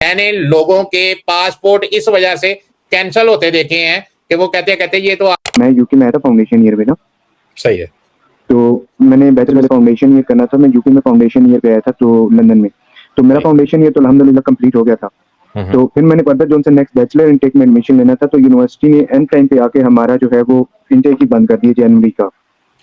मैंने लोगों के पासपोर्ट इस वजह से कैंसिल होते देखे हैं कि वो कहते ये तो मैं यूके में आया था फाउंडेशन ईयर में ना। सही है। तो मैंने बैचलर फाउंडेशन ईयर करना था, मैं यूके में फाउंडेशन ईयर पे आया था तो लंदन में। तो मेरा फाउंडेशन ईयर तो अल्हम्दुलिल्लाह कंप्लीट हो गया था। तो फिर मैंने पढ़ा जो उनसे नेक्स्ट बैचलर इनटेक में एडमिशन लेना था, तो यूनिवर्सिटी ने एंड टाइम पे आके हमारा जो है वो इनटेक ही बंद कर दिया जनवरी का।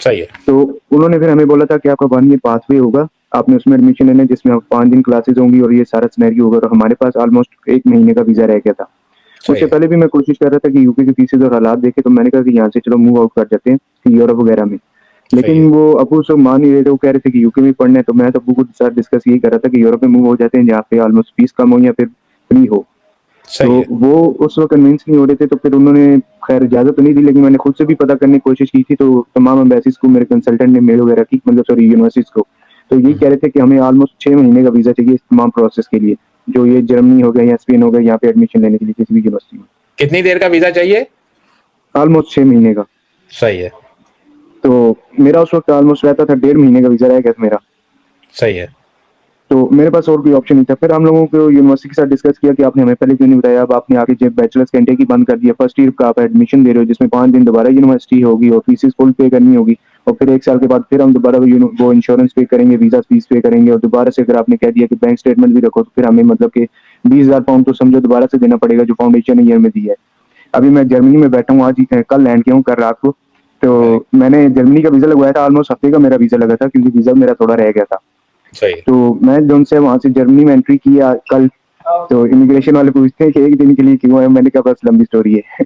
सही है। तो उन्होंने फिर हमें बोला था कि आपका 1 ईयर पासवे होगा, आपने उसमें एडमिशन लेना है जिसमें आप 5 दिन क्लासेस होंगी और ये सारा सिनेरियो होगा। और हमारे पास ऑलमोस्ट 1 महीने का वीजा रह गया था। उससे पहले भी मैं कोशिश कर रहा था कि यूके की फीसेज और हालात देखे, तो मैंने कहा कि यहाँ से चलो मूव आउट कर जाते हैं कि यूरोप वगैरह में। लेकिन वो अबू सब मान नहीं रहे थे, वो कह रहे थे कि यूके में पढ़ना है। तो मैं तो अबू के साथ डिस्कस यही कर रहा था कि यूरोप में मूव हो जाते हैं जहाँ पे ऑलमोस्ट फीस कम हो या फिर फ्री हो। तो वो उस वक्त कन्विंस नहीं हो रहे थे। तो फिर उन्होंने खैर इजाजत तो नहीं दी, लेकिन मैंने खुद से भी पता करने की कोशिश की थी। तो तमाम एम्बेसीज को मेरे कंसल्टेंट ने मेल वगैरह की, मतलब सॉरी यूनिवर्सिटीज को। तो ये कह रहे थे कि हमें ऑलमोस्ट 6 महीने का वीजा चाहिए इस तमाम प्रोसेस के लिए, जो ये जर्मनी हो गया या स्पेन हो गया, यहाँ पे एडमिशन लेने के लिए किसी भी यूनिवर्सिटी में। कितनी देर का वीजा चाहिए? ऑलमोस्ट 6 महीने का। सही है। तो मेरा उस वक्त ऑलमोस्ट रहता था 1.5 महीने का वीजा रह गया था मेरा। सही है। तो मेरे पास और कोई ऑप्शन नहीं था। फिर हम लोगों को यूनिवर्सिटी के साथ डिस्कस किया कि आपने हमें पहले क्यों नहीं बताया, अब आपने आगे जब बैचलर्स का इंटेक ही बंद कर दिया, फर्स्ट ईयर का आप एडमिशन दे रहे हो जिसमें 5 दिन दोबारा यूनिवर्सिटी होगी और फीस फुल पे करनी होगी। और फिर 1 साल के बाद फिर हम दोबारा वो इंश्योरेंस पे करेंगे, वीजा फीस पे करेंगे। और दोबारा से अगर आपने कह दिया कि बैंक स्टेटमेंट भी रखो, तो फिर हमें मतलब कि 20,000 पाउंड तो समझो दोबारा से देना पड़ेगा जो फाउंडेशन ईयर में दिया है। अभी मैं जर्मनी में बैठा हूँ, आज कल लैंड किया हूँ कल रात को। तो मैंने जर्मनी का वीजा लगवाया था, ऑलमोस्ट हफ्ते का मेरा वीजा लगा था क्योंकि वीजा मेरा थोड़ा रह गया था। सही। तो मैं जो उनसे वहां से जर्मनी में एंट्री किया कल, तो इमिग्रेशन वाले पूछते हैं कि 1 दिन के लिए क्यों आए। मैंने कहा बस लंबी स्टोरी है।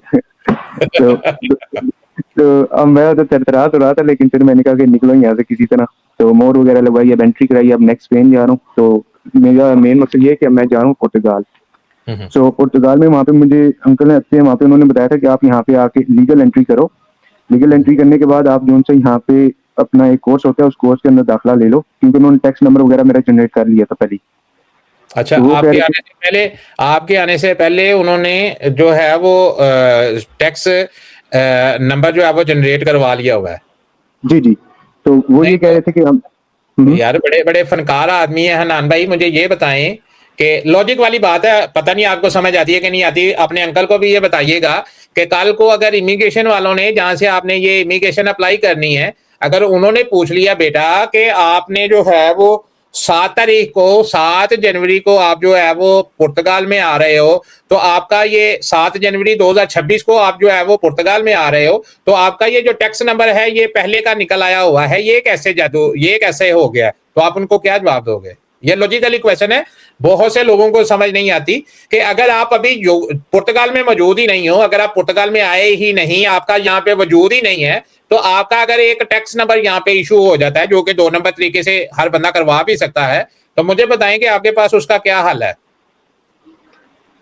तो अब मैं तो थरथरा तो रहा था, लेकिन फिर मैंने कहा कि निकलो यहाँ से किसी तरह। तो मोर वगैरह लगवाई, अब एंट्री कराई, अब नेक्स्ट स्पेन जा रहा हूँ। तो मेरा मेन मकसद ये है कि मैं जा रहा हूँ पुर्तगाल। सो पुर्तगाल में वहाँ पे मुझे अंकल ने अच्छे वहाँ पे उन्होंने बताया था कि आप यहाँ पे आके लीगल एंट्री करो। लीगल एंट्री करने के बाद आप जो उनसे यहाँ पे अपना एक कोर्स होता है, उस कोर्स के अंदर दाखिला ले लो, क्योंकि उन्होंने टैक्स नंबर वगैरह मेरा जनरेट कर लिया था पहले। अच्छा, तो आपके आने से पहले उन्होंने जो है वो टैक्स नंबर जो है वो जनरेट करवा लिया हुआ है। जी जी। तो वो ये कह रहे थे कि हम यार बड़े बड़े फनकार आदमी है हनान भाई, मुझे ये बताएं कि लॉजिक वाली बात है, पता नहीं आपको समझ आती है कि नहीं आती। अपने अंकल को भी ये बताइएगा कि कल को अगर इमिग्रेशन वालों ने, जहां से आपने ये इमिग्रेशन अप्लाई करनी है, अगर उन्होंने पूछ लिया बेटा कि आपने जो है वो 7 जनवरी को आप जो है वो पुर्तगाल में आ रहे हो, तो आपका ये 7 जनवरी 2026 को आप जो है वो पुर्तगाल में आ रहे हो, तो आपका ये जो टैक्स नंबर है ये पहले का निकल आया हुआ है, ये कैसे जादू, ये कैसे हो गया? तो आप उनको क्या जवाब दोगे? ये लॉजिकली क्वेश्चन है, बहुत से लोगों को समझ नहीं आती कि अगर आप अभी पुर्तगाल में मौजूद ही नहीं हो, अगर आप पुर्तगाल में आए ही नहीं, आपका यहाँ पे वजूद ही नहीं है, तो आपका अगर एक टैक्स नंबर यहाँ पे इशू हो जाता है, जो कि 2 नंबर तरीके से हर बंदा करवा भी सकता है, तो मुझे बताएं कि आपके पास उसका क्या हल है?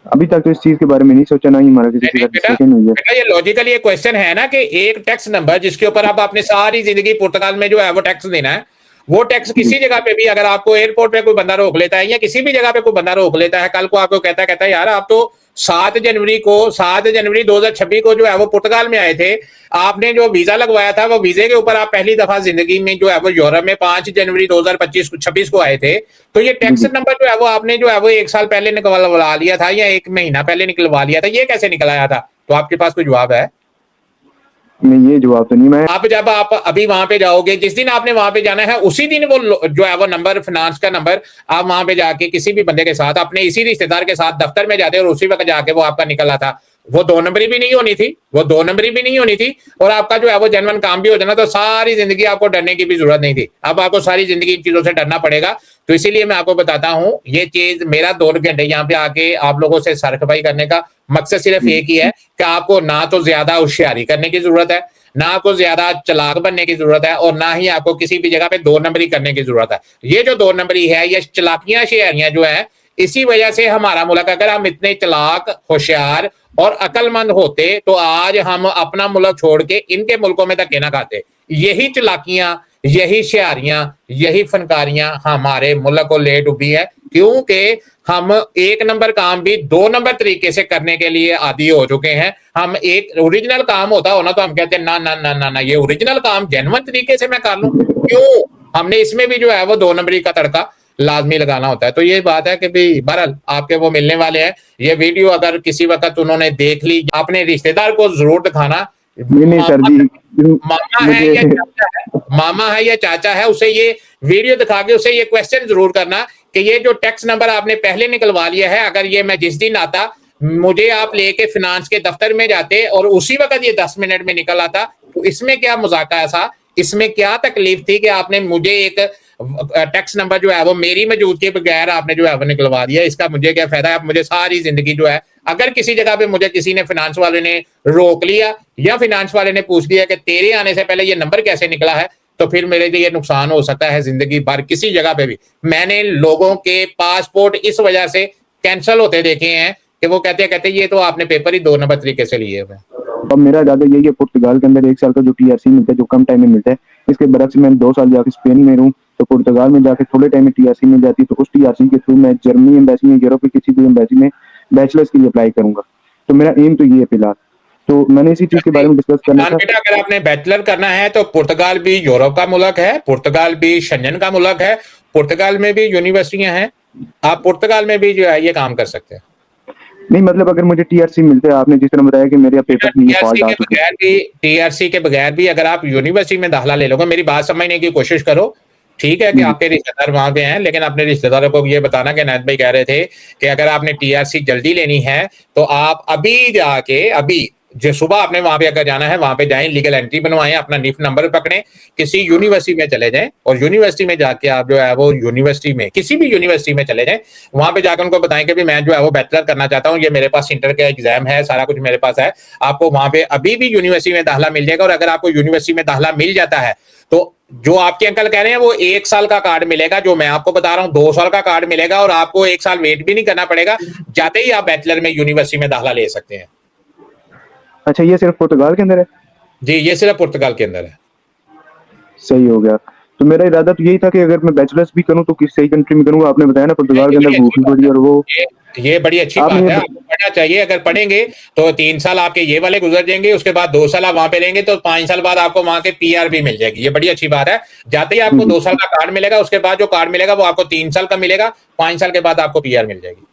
अभी तक तो इस चीज के बारे में नहीं सोचा, ना ही हमारा किसी के साथ डिस्कशन हुई है। बेटा ये लॉजिकली एक क्वेश्चन है ना कि एक टैक्स नंबर जिसके ऊपर आप अपनी सारी जिंदगी पुर्तगाल में जो है वो टैक्स देना है, वो टैक्स किसी जगह पे भी अगर आपको एयरपोर्ट पे कोई बंदा रोक लेता है या किसी भी जगह पे कोई बंदा रोक लेता है, कल को आपको कहता है यार आप तो 7 जनवरी 2026 को जो है वो पुर्तगाल में आए थे, आपने जो वीजा लगवाया था वो वीजे के ऊपर आप पहली दफा जिंदगी में जो है वो यूरोप में 5 जनवरी 2026 को आए थे, तो ये टैक्स नंबर जो है वो आपने जो है वो 1 साल पहले निकलवा लिया था या 1 महीना पहले निकलवा लिया था, ये कैसे निकल आया था? तो आपके पास कोई जवाब है? नहीं, ये जवाब तो नहीं। मैं आप जब आप अभी वहां पे जाओगे, जिस दिन आपने वहां पे जाना है उसी दिन वो जो है वो नंबर, फाइनेंस का नंबर, आप वहां पे जाके किसी भी बंदे के साथ, अपने इसी रिश्तेदार के साथ दफ्तर में जाते और उसी वक्त जाके वो आपका निकला था। वो 2 नंबरी भी नहीं होनी थी, वो 2 नंबरी भी नहीं होनी थी, और आपका जो है वो जेन्युइन काम भी हो जाना, तो सारी जिंदगी आपको डरने की भी जरूरत नहीं थी। अब आपको सारी जिंदगी इन चीजों से डरना पड़ेगा। तो इसीलिए मैं आपको बताता हूं, ये चीज मेरा 2 घंटे यहाँ पे आके आप लोगों से सरखपाई करने का मकसद सिर्फ एक ही है कि आपको ना तो ज्यादा होशियारी करने की जरूरत है, ना आपको ज्यादा चालाक बनने की जरूरत है, और ना ही आपको किसी भी जगह पे 2 नंबरी करने की जरूरत है। ये जो 2 नंबरी है, ये चालाकियां शेयरियां जो है, इसी वजह से हमारा मुल्क, अगर हम इतने चालाक, होशियार और अकलमंद होते तो आज हम अपना मुल्क छोड़ के इनके मुल्कों में धक्के ना खाते। यही चालाकियां, यही शेयरियां, यही फनकारियां हमारे मुल्क को ले डूबी है, क्योंकि हम 1 नंबर काम भी 2 नंबर तरीके से करने के लिए आदी हो चुके हैं। हम एक ओरिजिनल काम होता हो ना तो हम कहते हैं ना ना ना ना ना, ये ओरिजिनल काम जेन्युइन तरीके से मैं कर लूं, क्यों? हमने इसमें भी जो है वो 2 नंबरी का तड़का लाजमी लगाना होता है। तो ये बात है कि भाई बहरहाल आपके वो मिलने वाले हैं। ये वीडियो अगर किसी वक्त उन्होंने देख ली, अपने रिश्तेदार को जरूर दिखाना। नहीं सर जी, मामा है मुझे या चाचा है, मामा है या चाचा है, उसे ये वीडियो दिखा के उसे ये क्वेश्चन जरूर करना कि ये जो टैक्स नंबर आपने पहले निकलवा लिया है, अगर ये मैं जिस दिन आता, मुझे आप लेके फिनांस के दफ्तर में जाते और उसी वक्त ये 10 मिनट में निकल आता, तो इसमें क्या मजाका था, इसमें क्या तकलीफ थी कि आपने मुझे एक टैक्स नंबर जो है वो मेरी मौजूदगी के बगैर आपने जो है वो निकलवा दिया। इसका मुझे क्या फायदा है? आप मुझे सारी जिंदगी जो है, अगर किसी जगह पे मुझे किसी ने फिनांस वाले ने रोक लिया या फिनांस वाले ने पूछ लिया कि तेरे आने से पहले ये नंबर कैसे निकला है, तो फिर मेरे लिए नुकसान हो सकता है जिंदगी भर किसी जगह पे भी। मैंने लोगों के पासपोर्ट इस वजह से कैंसिल होते देखे हैं कि वो कहते ये तो आपने पेपर ही 2 नंबर तरीके से लिए हुए। अब मेरा इरादा यही है, पुर्तगाल के अंदर 1 साल का जो टीआरसी मिलता है, जो कम टाइम में मिलता है, इसके बरक्स मैं 2 साल जाके स्पेन में रहूं, तो पुर्तगाल में जाके थोड़े टाइम में टीआरसी मिल जाती है, तो उस टीआरसी के थ्रू मैं जर्मनी एम्बेसी में, यूरोप की किसी भी एम्बेसी में बैचलर्स के लिए अप्लाई करूंगा। तो मेरा एम तो ये है फिलहाल। तो मैंने इसी चीज के बारे में डिस्कस करना था। बेटा अगर आपने बैचलर करना है तो पुर्तगाल भी यूरोप का मुल्क है, पुर्तगाल भी शेंजन का मुल्क है, पुर्तगाल में भी यूनिवर्सिटियां हैं, आप पुर्तगाल में भी जो है ये काम कर सकते हैं। नहीं मतलब अगर मुझे टीआरसी मिलते है, आपने जिस तरह बताया कि मेरे पेपर में फॉल्ट आ चुके हैं, टीआरसी के बगैर भी अगर आप यूनिवर्सिटी में दाखिला ले लोगे, मेरी बात समझने की कोशिश करो। ठीक है कि आपके रिश्तेदार वहां पे हैं, लेकिन अपने रिश्तेदारों को ये बताना कि नायत भाई कह रहे थे कि अगर आपने टीआरसी जल्दी लेनी है तो आप अभी जाके, अभी जो सुबह आपने वहां पे अगर जाना है, वहां पे जाएं, लीगल एंट्री बनवाएं, अपना निफ नंबर पकड़ें, किसी यूनिवर्सिटी में चले जाएं और यूनिवर्सिटी में जाके आप जो है वो यूनिवर्सिटी में, किसी भी यूनिवर्सिटी में चले जाएं, वहां पे जाकर उनको बताएं कि भी मैं जो है वो बैचलर करना चाहता हूं, ये मेरे पास इंटर का एग्जाम है, सारा कुछ मेरे पास है। आपको वहां पे अभी भी यूनिवर्सिटी में दाखिला मिल जाएगा। और अगर आपको यूनिवर्सिटी में दाखिला मिल जाता है तो जो आपके अंकल कह रहे हैं वो 1 साल का कार्ड मिलेगा, जो मैं आपको बता रहा हूं 2 साल का कार्ड मिलेगा, और आपको 1 साल वेट भी नहीं करना पड़ेगा, जाते ही आप बैचलर में यूनिवर्सिटी में दाखिला ले सकते हैं। अच्छा, ये सिर्फ पुर्तगाल के अंदर है? जी, ये सिर्फ पुर्तगाल के अंदर है। सही हो गया। तो मेरा इरादा तो यही था कि अगर मैं बैचलर्स भी करूं तो किस सही कंट्री में करूंगा। आपने बताया ना पुर्तगाल के अंदर भूख भी बड़ी, और वो ये बड़ी अच्छी बात है, आपको पढ़ना चाहिए। अगर पढ़ेंगे तो 3 साल आपके ये वाले गुजर जाएंगे, उसके बाद 2 साल आप वहां पे रहेंगे, तो 5 साल बाद आपको वहां के पीआर भी मिल जाएगी। ये बड़ी अच्छी बात है। जाते ही आपको 2 साल का कार्ड मिलेगा, उसके बाद जो कार्ड मिलेगा वो आपको 3 साल का मिलेगा, 5 साल के बाद आपको पीआर मिल जाएगी।